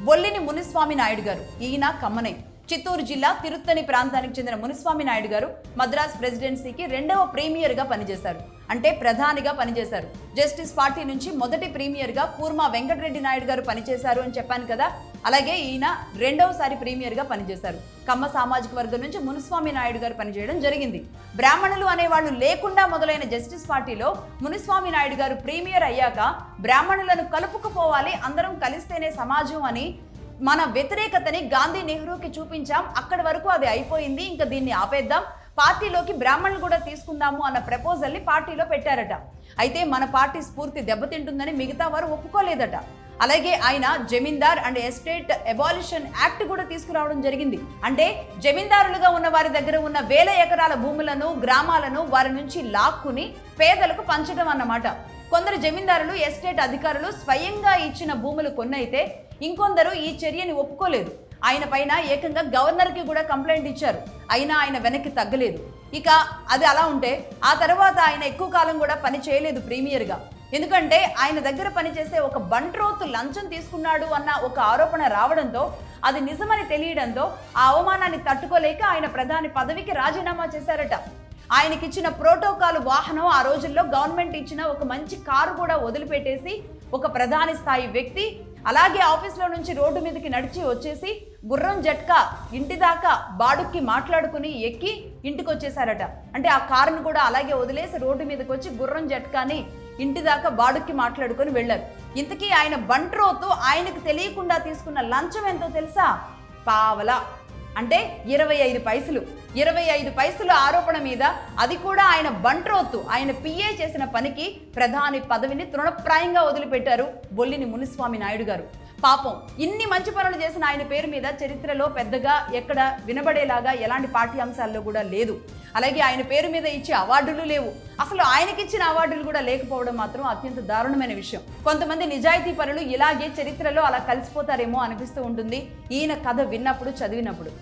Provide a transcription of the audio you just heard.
బొల్లిని మునిస్వామి నాయుడు గారు. ఈయన కమ్మనై చిత్తూరు జిల్లా తిరుత్తని ప్రాంతానికి చెందిన మునిస్వామి నాయుడు గారు మద్రాస్ ప్రెసిడెన్సీకి రెండవ ప్రీమియర్గా పనిచేశారు. అంటే ప్రధానిగా పనిచేశారు. జస్టిస్ పార్టీ నుంచి మొదటి ప్రీమియర్గా కూర్మా వెంకటరెడ్డి నాయుడు గారు పనిచేశారు అని చెప్పాను కదా. అలాగే ఈయన రెండవసారి ప్రీమియర్గా పనిచేశారు. కమ్మ సామాజిక వర్గం నుంచి మునిస్వామి నాయుడు గారు పనిచేయడం జరిగింది. బ్రాహ్మణులు అనేవాళ్ళు లేకుండా మొదలైన జస్టిస్ పార్టీలో మునిస్వామి నాయుడు గారు ప్రీమియర్ అయ్యాక బ్రాహ్మణులను కలుపుకుపోవాలి, అందరం కలిస్తేనే సమాజం అని మన వ్యతిరేకతని గాంధీ నెహ్రూకి చూపించాం. అక్కడి వరకు అది అయిపోయింది, ఇంకా దీన్ని ఆపేద్దాం, పార్టీలోకి బ్రాహ్మణులు కూడా తీసుకుందాము అన్న ప్రపోజల్ని పార్టీలో పెట్టారట. అయితే మన పార్టీ స్ఫూర్తి దెబ్బతింటుందని మిగతా వారు ఒప్పుకోలేదట. అలాగే ఆయన జమీందార్ అండ్ ఎస్టేట్ అబాలిషన్ యాక్ట్ కూడా తీసుకురావడం జరిగింది. అంటే జమీందారులుగా ఉన్న వారి దగ్గర ఉన్న వేల ఎకరాల భూములను, గ్రామాలను వారి నుంచి లాక్కుని పేదలకు పంచడం అన్నమాట. కొందరు జమీందారులు, ఎస్టేట్ అధికారులు స్వయంగా ఇచ్చిన భూములు కొన్నైతే ఇంకొందరు ఈ చర్యని ఒప్పుకోలేదు. ఆయన పైన ఏకంగా గవర్నర్కి కూడా కంప్లైంట్ ఇచ్చారు. అయినా ఆయన వెనక్కి తగ్గలేదు. ఇక అది అలా ఉంటే ఆ తర్వాత ఆయన ఎక్కువ కాలం కూడా పని చేయలేదు ప్రీమియర్గా. ఎందుకంటే ఆయన దగ్గర పనిచేసే ఒక బంట్రోతు లంచం తీసుకున్నాడు అన్న ఒక ఆరోపణ రావడంతో, అది నిజమని తెలియడంతో ఆ అవమానాన్ని తట్టుకోలేక ఆయన ప్రధాని పదవికి రాజీనామా చేశారట. ఆయనకిచ్చిన ప్రోటోకాల్ వాహనం, ఆ రోజుల్లో గవర్నమెంట్ ఇచ్చిన ఒక మంచి కారు కూడా వదిలిపెట్టేసి ఒక ప్రధాని స్థాయి వ్యక్తి అలాగే ఆఫీస్లో నుంచి రోడ్డు మీదకి నడిచి వచ్చేసి గుర్రం జట్కా ఇంటి దాకా బాడుక్కి మాట్లాడుకుని ఎక్కి ఇంటికి వచ్చేసారట. అంటే ఆ కారును కూడా అలాగే వదిలేసి రోడ్డు మీదకి వచ్చి గుర్రం జట్కాని ఇంటి దాకా బాడుక్కి మాట్లాడుకొని వెళ్ళారు. ఇంతకీ ఆయన బంట్రోతు ఆయనకు తెలియకుండా తీసుకున్న లంచం ఎంతో తెలుసా? పావలా, అంటే 25 పైసలు. 25 పైసల ఆరోపణ మీద, అది కూడా ఆయన బంట్రోతు, ఆయన పిఏ చేసిన పనికి ప్రధాని పదవిని తృణప్రాయంగా వదిలిపెట్టారు బొల్లిని మునిస్వామి నాయుడు గారు. పాపం, ఇన్ని మంచి పనులు చేసిన ఆయన పేరు మీద చరిత్రలో పెద్దగా ఎక్కడ వినబడేలాగా ఎలాంటి పాఠ్యాంశాల్లో కూడా లేదు. అలాగే ఆయన పేరు మీద ఇచ్చే అవార్డులు లేవు. అసలు ఆయనకిచ్చిన అవార్డులు కూడా లేకపోవడం మాత్రం అత్యంత దారుణమైన విషయం. కొంతమంది నిజాయితీ పనులు ఇలాగే చరిత్రలో అలా కలిసిపోతారేమో అనిపిస్తూ ఉంటుంది ఈయన కథ విన్నప్పుడు, చదివినప్పుడు.